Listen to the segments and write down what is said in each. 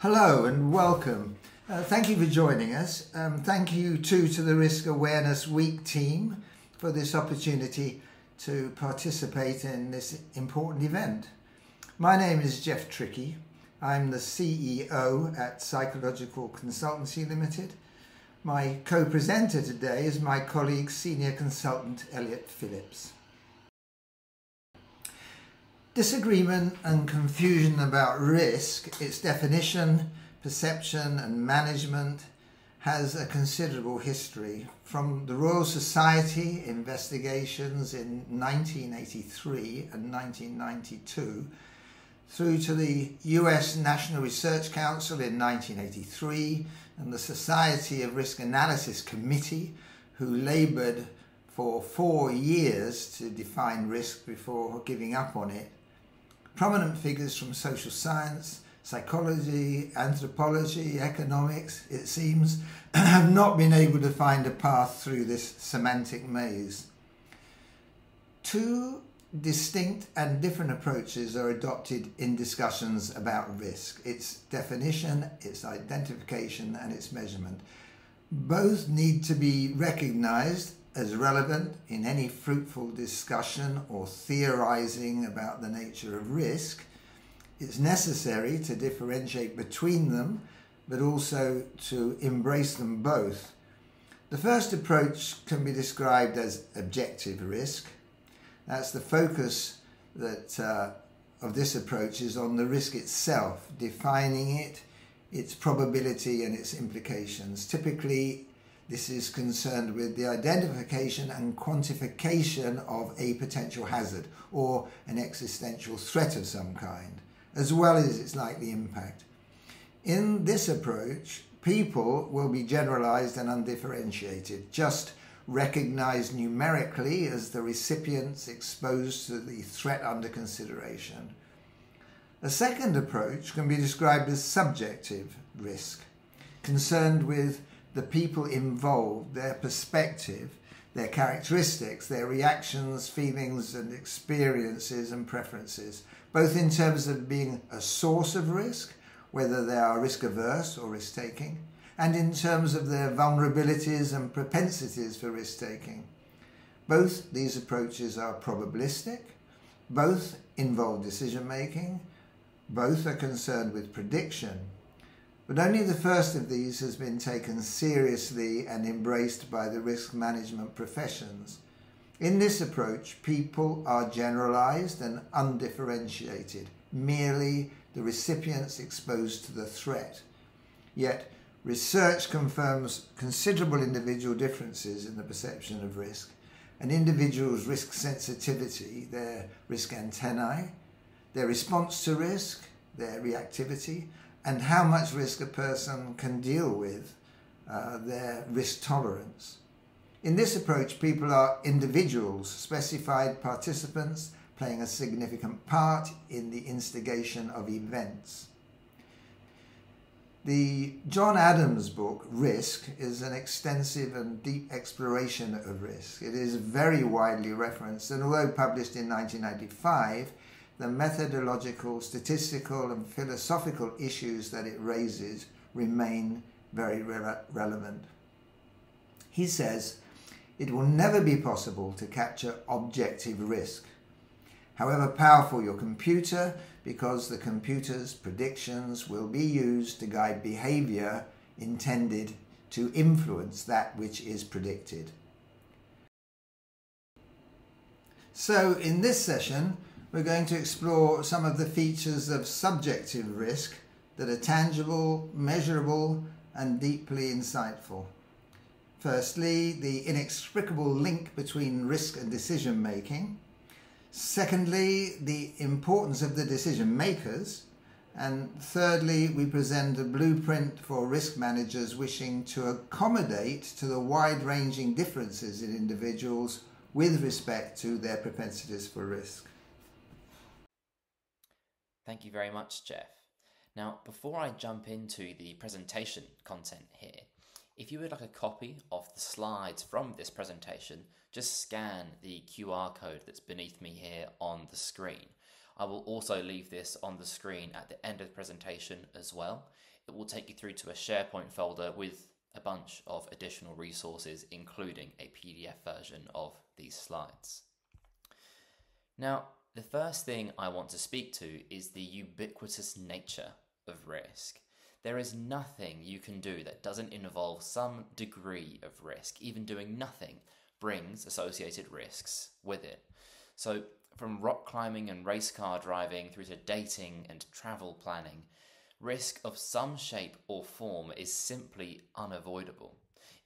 Hello and welcome. Thank you for joining us. Thank you too to the Risk Awareness Week team for this opportunity to participate in this important event. My name is Jeff Trickey. I'm the CEO at Psychological Consultancy Limited. My co-presenter today is my colleague, Senior Consultant Elliot Phillips. Disagreement and confusion about risk, its definition, perception and management has a considerable history. From the Royal Society investigations in 1983 and 1992 through to the US National Research Council in 1983 and the Society of Risk Analysis Committee, who laboured for 4 years to define risk before giving up on it. Prominent figures from social science, psychology, anthropology, economics, it seems, have not been able to find a path through this semantic maze. Two distinct and different approaches are adopted in discussions about risk: its definition, its identification, and its measurement. Both need to be recognised as relevant in any fruitful discussion or theorising about the nature of risk. It's necessary to differentiate between them, but also to embrace them both. The first approach can be described as objective risk. That's the focus of this approach is on the risk itself, defining it, its probability and its implications. Typically, this is concerned with the identification and quantification of a potential hazard or an existential threat of some kind, as well as its likely impact. In this approach, people will be generalized and undifferentiated, just recognized numerically as the recipients exposed to the threat under consideration. A second approach can be described as subjective risk, concerned with the people involved, their perspective, their characteristics, their reactions, feelings and experiences and preferences, both in terms of being a source of risk, whether they are risk averse or risk taking, and in terms of their vulnerabilities and propensities for risk taking. Both these approaches are probabilistic, both involve decision making, both are concerned with prediction. But only the first of these has been taken seriously and embraced by the risk management professions. In this approach, people are generalized and undifferentiated, merely the recipients exposed to the threat. Yet, research confirms considerable individual differences in the perception of risk. An individual's risk sensitivity, their risk antennae, their response to risk, their reactivity, and how much risk a person can deal with, their risk tolerance. In this approach, people are individuals, specified participants playing a significant part in the instigation of events. The John Adams book, Risk, is an extensive and deep exploration of risk. It is very widely referenced, and although published in 1995, the methodological, statistical and philosophical issues that it raises remain very relevant. He says, it will never be possible to capture objective risk, however powerful your computer, because the computer's predictions will be used to guide behaviour intended to influence that which is predicted. So in this session, we're going to explore some of the features of subjective risk that are tangible, measurable, and deeply insightful. Firstly, the inextricable link between risk and decision making. Secondly, the importance of the decision makers. And thirdly, we present a blueprint for risk managers wishing to accommodate to the wide-ranging differences in individuals with respect to their propensities for risk. Thank you very much, Jeff. Now, before I jump into the presentation content here, if you would like a copy of the slides from this presentation, just scan the QR code that's beneath me here on the screen. I will also leave this on the screen at the end of the presentation as well. it will take you through to a SharePoint folder with a bunch of additional resources, including a PDF version of these slides. Now, the first thing I want to speak to is the ubiquitous nature of risk. There is nothing you can do that doesn't involve some degree of risk. Even doing nothing brings associated risks with it. So, from rock climbing and race car driving through to dating and travel planning, risk of some shape or form is simply unavoidable.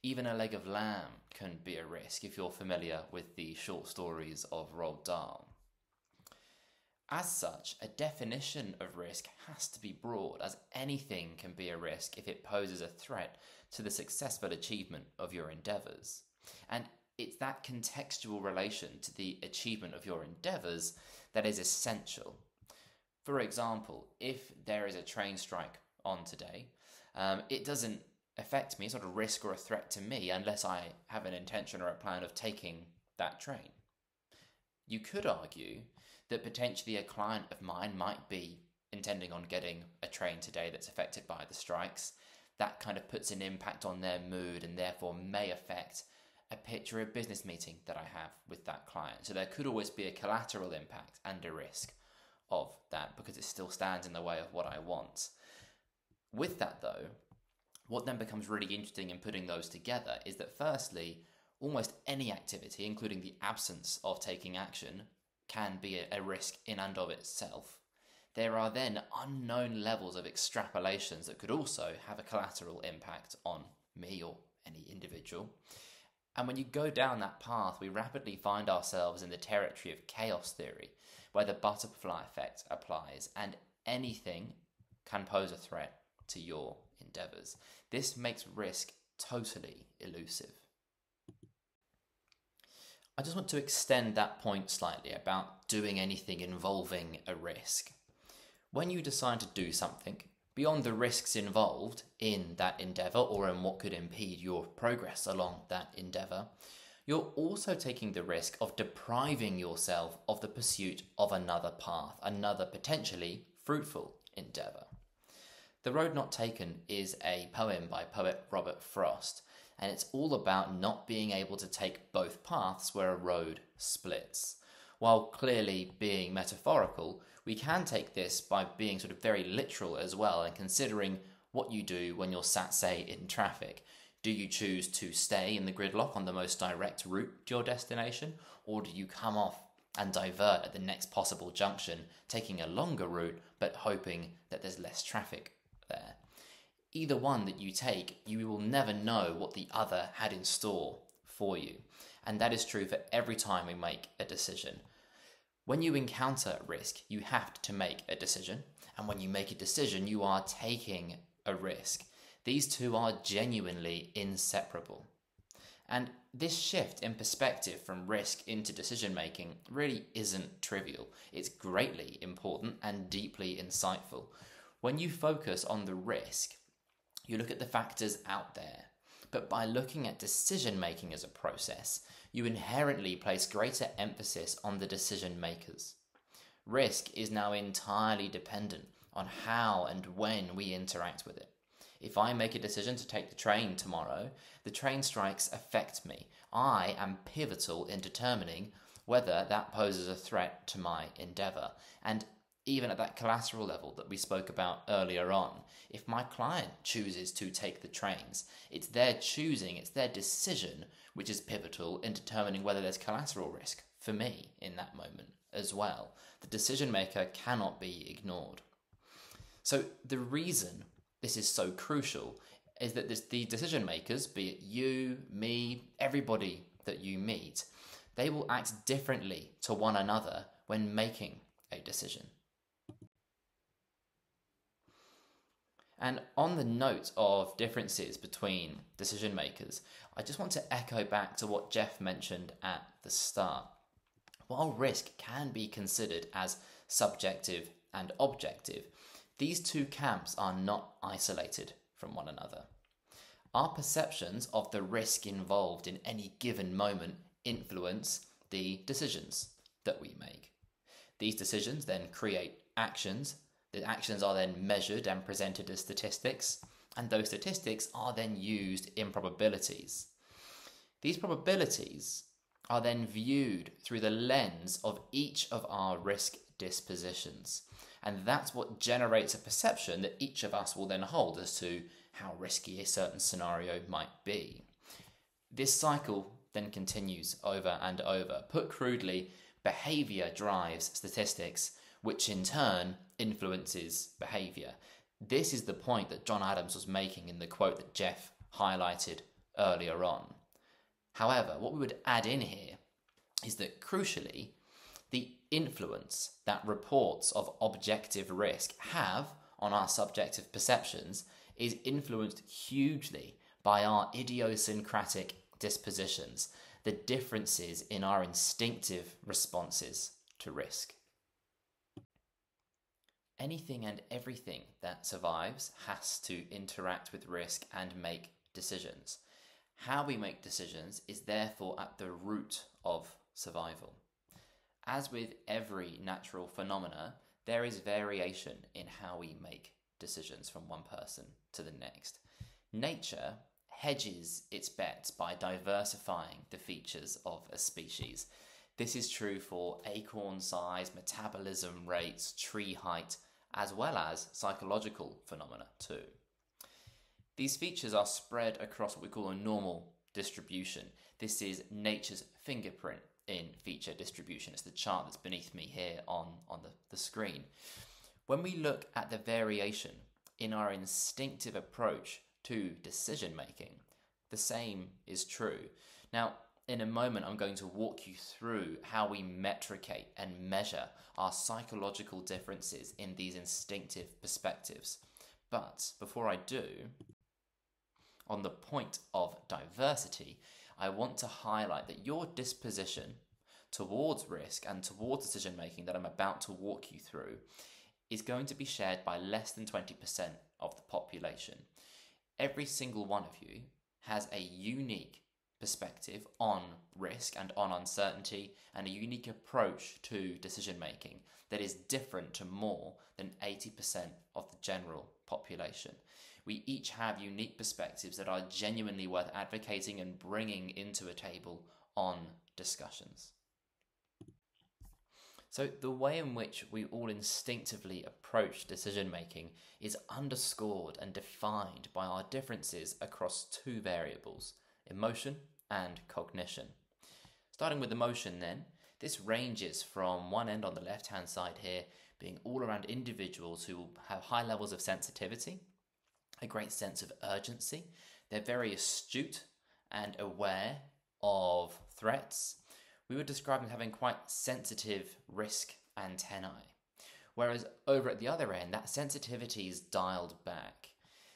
Even a leg of lamb can be a risk if you're familiar with the short stories of Roald Dahl. As such, a definition of risk has to be broad, as anything can be a risk if it poses a threat to the successful achievement of your endeavours. And it's that contextual relation to the achievement of your endeavours that is essential. For example, if there is a train strike on today, it doesn't affect me, it's not a risk or a threat to me unless I have an intention or a plan of taking that train. You could argue that potentially a client of mine might be intending on getting a train today that's affected by the strikes. That kind of puts an impact on their mood and therefore may affect a pitch or a business meeting that I have with that client. So there could always be a collateral impact and a risk of that because it still stands in the way of what I want. With that though, what then becomes really interesting in putting those together is that firstly, almost any activity, including the absence of taking action, can be a risk in and of itself. There are then unknown levels of extrapolations that could also have a collateral impact on me or any individual. And when you go down that path, we rapidly find ourselves in the territory of chaos theory, where the butterfly effect applies and anything can pose a threat to your endeavours. This makes risk totally elusive. I just want to extend that point slightly about doing anything involving a risk. When you decide to do something, beyond the risks involved in that endeavour or in what could impede your progress along that endeavour, you're also taking the risk of depriving yourself of the pursuit of another path, another potentially fruitful endeavour. The Road Not Taken is a poem by poet Robert Frost, and it's all about not being able to take both paths where a road splits. While clearly being metaphorical, we can take this by being sort of very literal as well and considering what you do when you're sat, say, in traffic. Do you choose to stay in the gridlock on the most direct route to your destination, or do you come off and divert at the next possible junction, taking a longer route but hoping that there's less traffic there? Either one that you take, you will never know what the other had in store for you. And that is true for every time we make a decision. When you encounter risk, you have to make a decision. And when you make a decision, you are taking a risk. These two are genuinely inseparable. And this shift in perspective from risk into decision making really isn't trivial. It's greatly important and deeply insightful. When you focus on the risk, you look at the factors out there, but by looking at decision making as a process, you inherently place greater emphasis on the decision makers. Risk is now entirely dependent on how and when we interact with it. If I make a decision to take the train tomorrow, the train strikes affect me. I am pivotal in determining whether that poses a threat to my endeavour. And even at that collateral level that we spoke about earlier on, if my client chooses to take the trains, it's their choosing, it's their decision which is pivotal in determining whether there's collateral risk for me in that moment as well. The decision maker cannot be ignored. So the reason this is so crucial is that the decision makers, be it you, me, everybody that you meet, they will act differently to one another when making a decision. And on the note of differences between decision makers, I just want to echo back to what Jeff mentioned at the start. While risk can be considered as subjective and objective, these two camps are not isolated from one another. Our perceptions of the risk involved in any given moment influence the decisions that we make. These decisions then create actions. The actions are then measured and presented as statistics, and those statistics are then used in probabilities. These probabilities are then viewed through the lens of each of our risk dispositions. And that's what generates a perception that each of us will then hold as to how risky a certain scenario might be. This cycle then continues over and over. Put crudely, behavior drives statistics, which in turn influences behavior. This is the point that John Adams was making in the quote that Jeff highlighted earlier on. However, what we would add in here is that crucially, the influence that reports of objective risk have on our subjective perceptions is influenced hugely by our idiosyncratic dispositions, the differences in our instinctive responses to risk. Anything and everything that survives has to interact with risk and make decisions. How we make decisions is therefore at the root of survival. As with every natural phenomena, there is variation in how we make decisions from one person to the next. Nature hedges its bets by diversifying the features of a species. This is true for acorn size, metabolism rates, tree height, as well as psychological phenomena too. These features are spread across what we call a normal distribution. This is nature's fingerprint in feature distribution. It's the chart that's beneath me here on the screen. When we look at the variation in our instinctive approach to decision making, the same is true. Now, in a moment, I'm going to walk you through how we metricate and measure our psychological differences in these instinctive perspectives. But before I do, on the point of diversity, I want to highlight that your disposition towards risk and towards decision making that I'm about to walk you through is going to be shared by less than 20% of the population. Every single one of you has a unique perspective on risk and on uncertainty and a unique approach to decision making that is different to more than 80% of the general population. We each have unique perspectives that are genuinely worth advocating and bringing into a table on discussions. So the way in which we all instinctively approach decision making is underscored and defined by our differences across two variables: emotion and cognition. Starting with emotion then, this ranges from one end on the left hand side here being all around individuals who have high levels of sensitivity, a great sense of urgency. They're very astute and aware of threats. We would describe them as having quite sensitive risk antennae. Whereas over at the other end, that sensitivity is dialed back.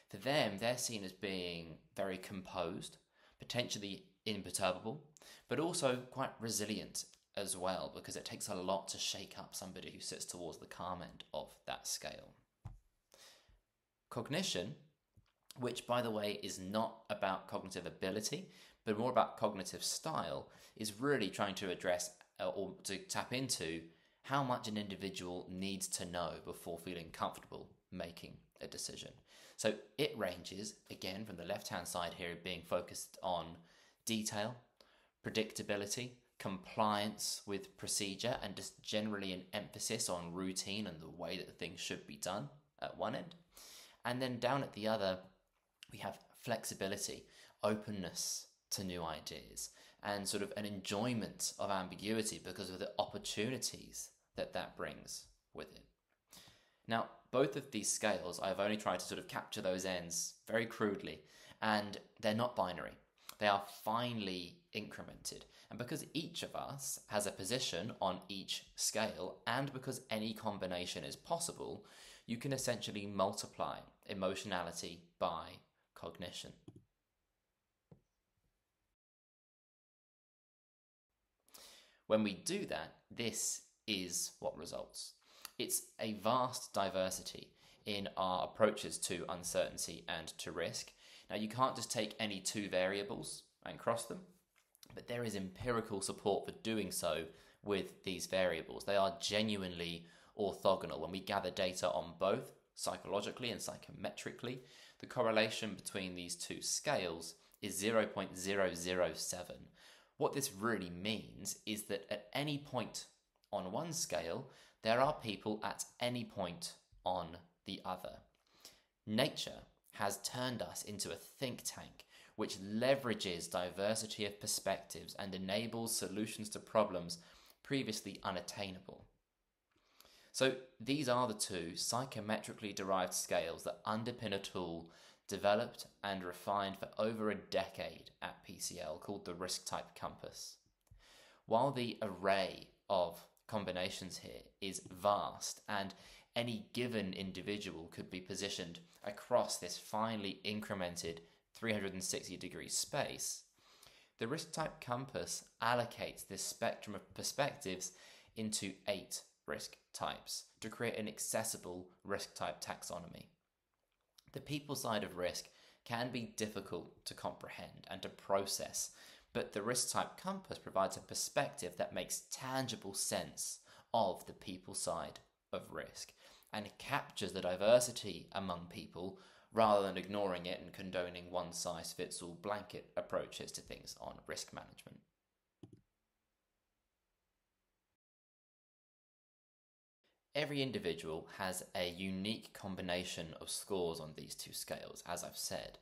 For them, they're seen as being very composed, potentially imperturbable, but also quite resilient as well, because it takes a lot to shake up somebody who sits towards the calm end of that scale. Cognition, which by the way is not about cognitive ability, but more about cognitive style, is really trying to address or to tap into how much an individual needs to know before feeling comfortable making a decision. So it ranges, again, from the left-hand side here, being focused on detail, predictability, compliance with procedure, and just generally an emphasis on routine and the way that things should be done at one end. And then down at the other, we have flexibility, openness to new ideas, and sort of an enjoyment of ambiguity because of the opportunities that that brings with it. Now, both of these scales, I've only tried to sort of capture those ends very crudely, and they're not binary. They are finely incremented. And because each of us has a position on each scale, and because any combination is possible, you can essentially multiply emotionality by cognition. When we do that, this is what results. It's a vast diversity in our approaches to uncertainty and to risk. Now, you can't just take any two variables and cross them, but there is empirical support for doing so with these variables. They are genuinely orthogonal. When we gather data on both, psychologically and psychometrically, the correlation between these two scales is 0.007. What this really means is that at any point on one scale, there are people at any point on the other. Nature has turned us into a think tank which leverages diversity of perspectives and enables solutions to problems previously unattainable. So these are the two psychometrically derived scales that underpin a tool developed and refined for over a decade at PCL called the Risk Type Compass. While the array of combinations here is vast and any given individual could be positioned across this finely incremented 360-degree space, the Risk Type Compass allocates this spectrum of perspectives into 8 risk types to create an accessible risk type taxonomy. The people side of risk can be difficult to comprehend and to process, but the Risk Type Compass provides a perspective that makes tangible sense of the people side of risk and captures the diversity among people rather than ignoring it and condoning one-size-fits-all blanket approaches to things on risk management. Every individual has a unique combination of scores on these two scales, as I've said.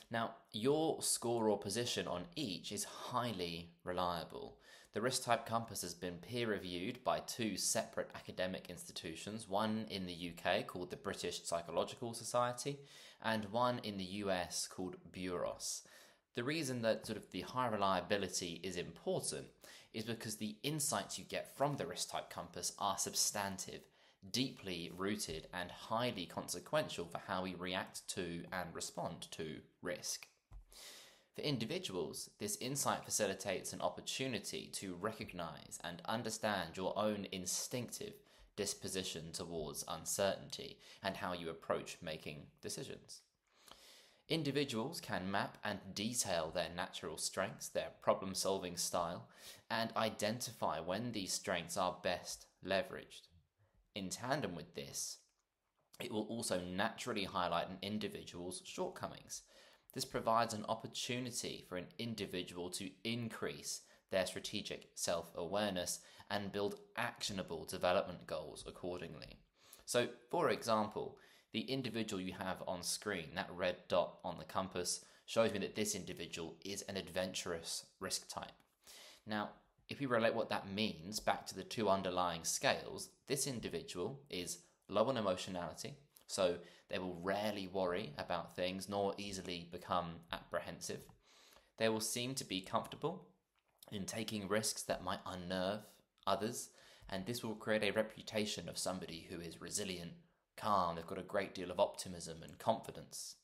Now, your score or position on each is highly reliable. The Risk Type Compass has been peer-reviewed by 2 separate academic institutions, one in the UK called the British Psychological Society and one in the US called Buros. The reason that the high reliability is important is because the insights you get from the Risk Type Compass are substantive, deeply rooted and highly consequential for how we react to and respond to risk. For individuals, this insight facilitates an opportunity to recognize and understand your own instinctive disposition towards uncertainty and how you approach making decisions. Individuals can map and detail their natural strengths, their problem-solving style, and identify when these strengths are best leveraged. In tandem with this, it will also naturally highlight an individual's shortcomings. This provides an opportunity for an individual to increase their strategic self-awareness and build actionable development goals accordingly. So, for example, the individual you have on screen, that red dot on the compass, shows me that this individual is an adventurous risk type. Now, if we relate what that means back to the 2 underlying scales, this individual is low on emotionality, so they will rarely worry about things nor easily become apprehensive. They will seem to be comfortable in taking risks that might unnerve others, and this will create a reputation of somebody who is resilient, calm, they've got a great deal of optimism and confidence.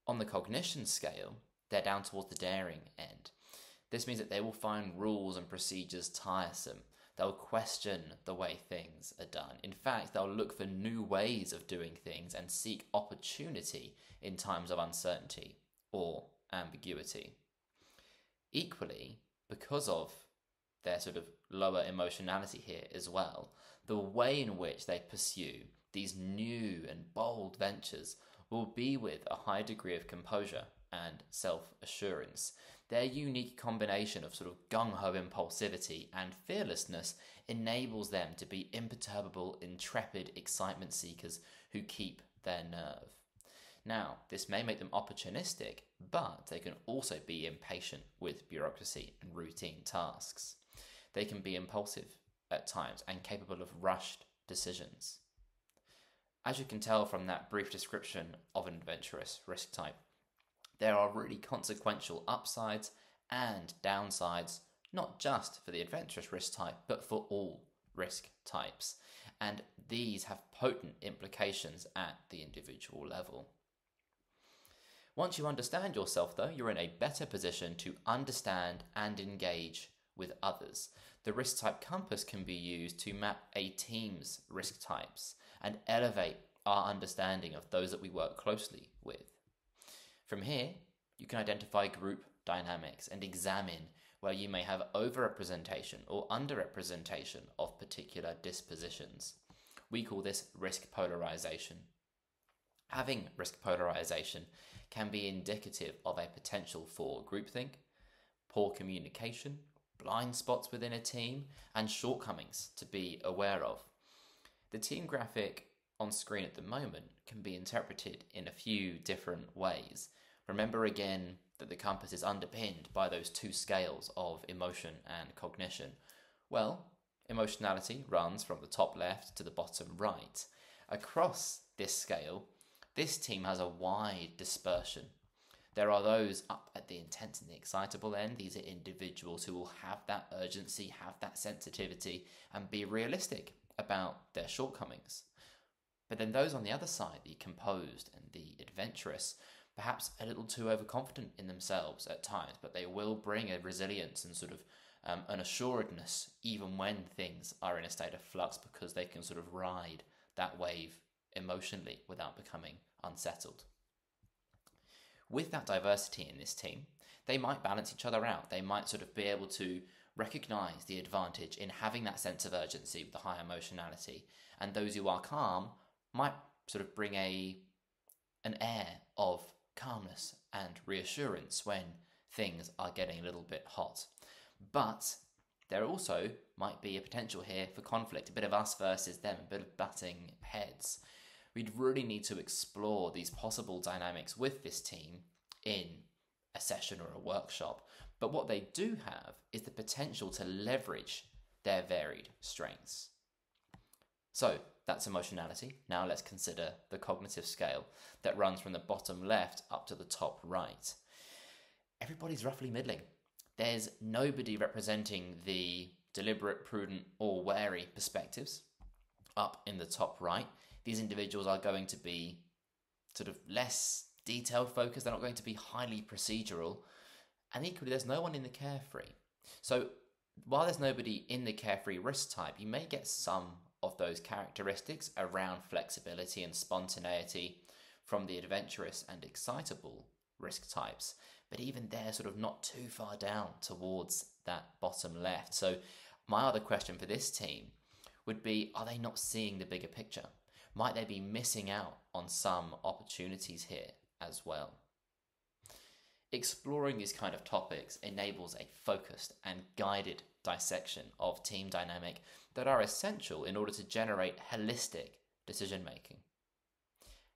On the cognition scale, they're down towards the daring end. This means that they will find rules and procedures tiresome. They'll question the way things are done. In fact, they'll look for new ways of doing things and seek opportunity in times of uncertainty or ambiguity. Equally, because of their lower emotionality here as well, the way in which they pursue these new and bold ventures will be with a high degree of composure and self-assurance. Their unique combination of gung-ho impulsivity and fearlessness enables them to be imperturbable, intrepid excitement seekers who keep their nerve. Now, this may make them opportunistic, but they can also be impatient with bureaucracy and routine tasks. They can be impulsive at times and capable of rushed decisions. As you can tell from that brief description of an adventurous risk type, there are really consequential upsides and downsides, not just for the adventurous risk type, but for all risk types. And these have potent implications at the individual level. Once you understand yourself, though, you're in a better position to understand and engage with others. The Risk Type Compass can be used to map a team's risk types and elevate our understanding of those that we work closely with. From here, you can identify group dynamics and examine where you may have overrepresentation or underrepresentation of particular dispositions. We call this risk polarization. Having risk polarization can be indicative of a potential for groupthink, poor communication, blind spots within a team, and shortcomings to be aware of. The team graphic on screen at the moment can be interpreted in a few different ways. Remember again that the compass is underpinned by those two scales of emotion and cognition. Well, emotionality runs from the top left to the bottom right. Across this scale, this team has a wide dispersion. There are those up at the intense and the excitable end. These are individuals who will have that urgency, have that sensitivity, and be realistic about their shortcomings. But then those on the other side, the composed and the adventurous, perhaps a little too overconfident in themselves at times, but they will bring a resilience and sort of an assuredness even when things are in a state of flux, because they can sort of ride that wave emotionally without becoming unsettled. With that diversity in this team, they might balance each other out. They might sort of be able to recognize the advantage in having that sense of urgency with the high emotionality, and those who are calm might sort of bring an air of calmness and reassurance when things are getting a little bit hot. But there also might be a potential here for conflict, a bit of us versus them, a bit of butting heads. We'd really need to explore these possible dynamics with this team in a session or a workshop. But what they do have is the potential to leverage their varied strengths. So that's emotionality. Now let's consider the cognitive scale that runs from the bottom left up to the top right. Everybody's roughly middling. There's nobody representing the deliberate, prudent, or wary perspectives up in the top right. These individuals are going to be sort of less detailed focused. They're not going to be highly procedural. And equally, there's no one in the carefree. So while there's nobody in the carefree risk type, you may get some of those characteristics around flexibility and spontaneity from the adventurous and excitable risk types. But even they're sort of not too far down towards that bottom left. So my other question for this team would be, are they not seeing the bigger picture? Might they be missing out on some opportunities here as well? Exploring these kind of topics enables a focused and guided dissection of team dynamic that are essential in order to generate holistic decision making.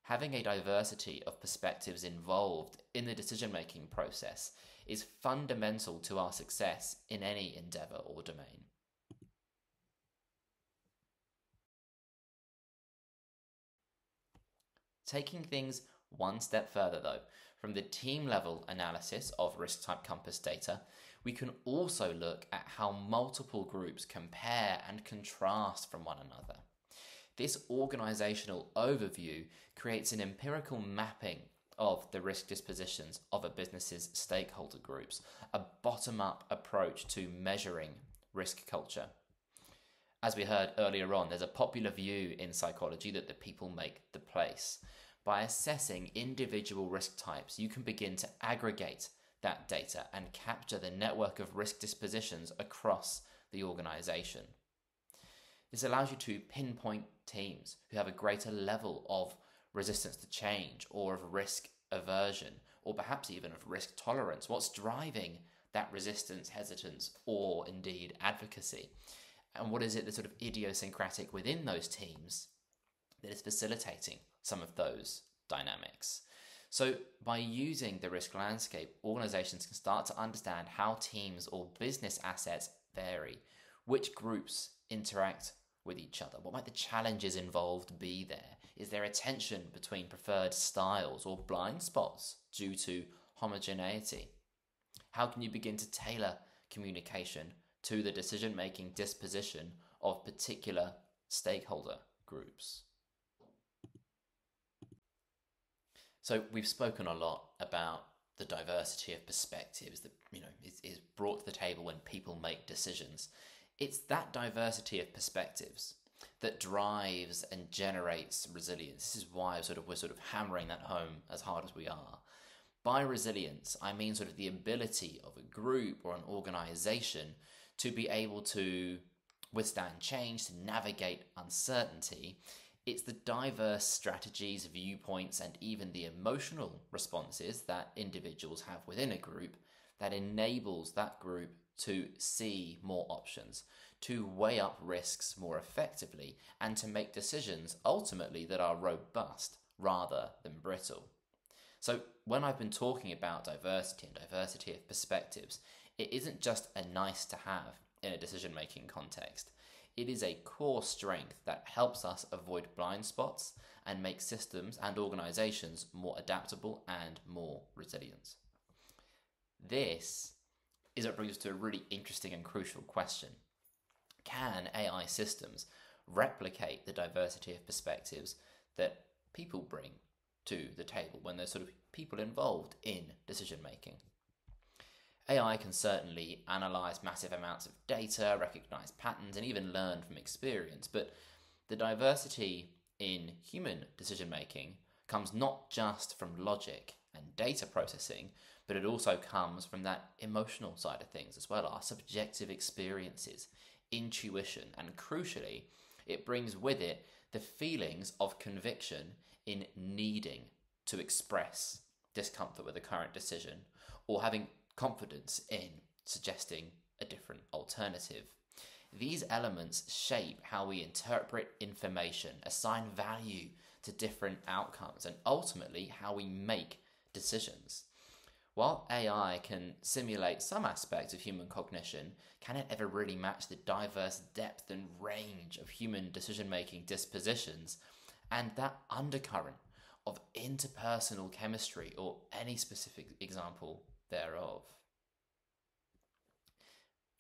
Having a diversity of perspectives involved in the decision making process is fundamental to our success in any endeavor or domain. Taking things one step further though, from the team level analysis of risk type compass data, we can also look at how multiple groups compare and contrast from one another. This organizational overview creates an empirical mapping of the risk dispositions of a business's stakeholder groups, a bottom-up approach to measuring risk culture. As we heard earlier on, there's a popular view in psychology that the people make the place. By assessing individual risk types, you can begin to aggregate that data and capture the network of risk dispositions across the organization. This allows you to pinpoint teams who have a greater level of resistance to change or of risk aversion, or perhaps even of risk tolerance. What's driving that resistance, hesitance, or indeed advocacy? And what is it that's sort of idiosyncratic within those teams that is facilitating some of those dynamics? So by using the risk landscape, organizations can start to understand how teams or business assets vary, which groups interact with each other, what might the challenges involved be there? Is there a tension between preferred styles or blind spots due to homogeneity? How can you begin to tailor communication to the decision-making disposition of particular stakeholder groups? So we've spoken a lot about the diversity of perspectives that is brought to the table when people make decisions. It's that diversity of perspectives that drives and generates resilience. This is why we're sort of hammering that home as hard as we are. By resilience, I mean sort of the ability of a group or an organization to be able to withstand change, to navigate uncertainty. It's the diverse strategies, viewpoints, and even the emotional responses that individuals have within a group that enables that group to see more options, to weigh up risks more effectively, and to make decisions ultimately that are robust rather than brittle. So when I've been talking about diversity and diversity of perspectives, it isn't just a nice to have in a decision-making context. It is a core strength that helps us avoid blind spots and make systems and organizations more adaptable and more resilient. This is what brings us to a really interesting and crucial question. Can AI systems replicate the diversity of perspectives that people bring to the table when there's sort of people involved in decision making? AI can certainly analyze massive amounts of data, recognize patterns, and even learn from experience, but the diversity in human decision making comes not just from logic and data processing, but it also comes from that emotional side of things as well, our subjective experiences, intuition, and crucially, it brings with it the feelings of conviction in needing to express discomfort with a current decision or having confidence in suggesting a different alternative. These elements shape how we interpret information, assign value to different outcomes, and ultimately how we make decisions. While AI can simulate some aspects of human cognition, can it ever really match the diverse depth and range of human decision-making dispositions and that undercurrent of interpersonal chemistry or any specific example thereof?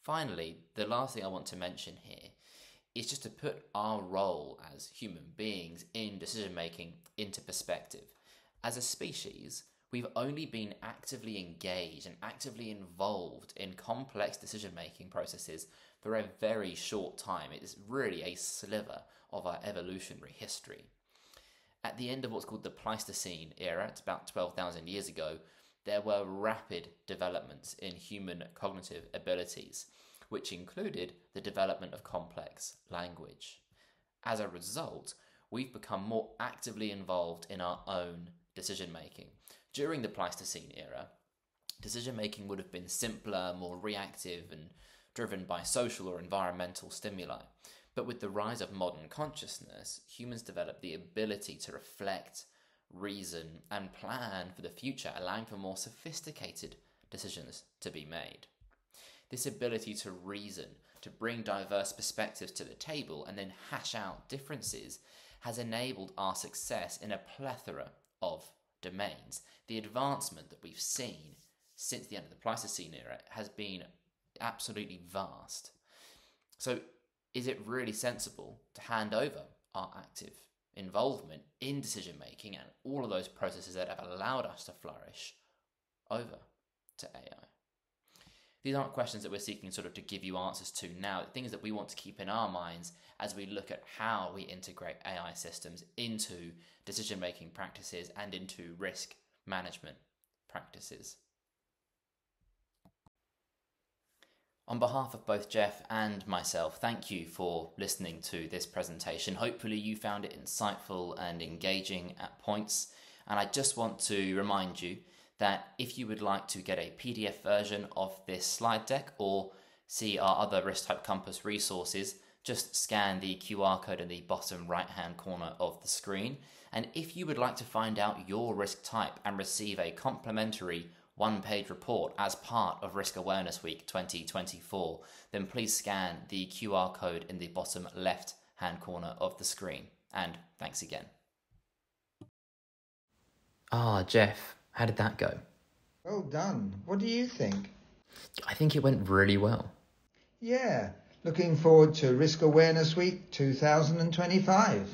Finally, the last thing I want to mention here is just to put our role as human beings in decision-making into perspective. As a species, we've only been actively engaged and actively involved in complex decision-making processes for a very short time. It is really a sliver of our evolutionary history. At the end of what's called the Pleistocene era, it's about 12,000 years ago, there were rapid developments in human cognitive abilities, which included the development of complex language. As a result, we've become more actively involved in our own decision-making. During the Pleistocene era, decision-making would have been simpler, more reactive, and driven by social or environmental stimuli. But with the rise of modern consciousness, humans developed the ability to reflect, reason, and plan for the future, allowing for more sophisticated decisions to be made. This ability to reason, to bring diverse perspectives to the table, and then hash out differences has enabled our success in a plethora of domains. The advancement that we've seen since the end of the Pleistocene era has been absolutely vast. So, is it really sensible to hand over our active involvement in decision making and all of those processes that have allowed us to flourish over to AI? These aren't questions that we're seeking sort of to give you answers to now, things that we want to keep in our minds as we look at how we integrate AI systems into decision making practices and into risk management practices. On behalf of both Jeff and myself, thank you for listening to this presentation. Hopefully you found it insightful and engaging at points. And I just want to remind you that if you would like to get a PDF version of this slide deck or see our other Risk Type Compass resources, just scan the QR code in the bottom right-hand corner of the screen. And if you would like to find out your risk type and receive a complimentary one-page report as part of Risk Awareness Week 2024, then please scan the QR code in the bottom left-hand corner of the screen. And thanks again. Jeff, how did that go? Well done. What do you think? I think it went really well. Yeah, looking forward to Risk Awareness Week 2025.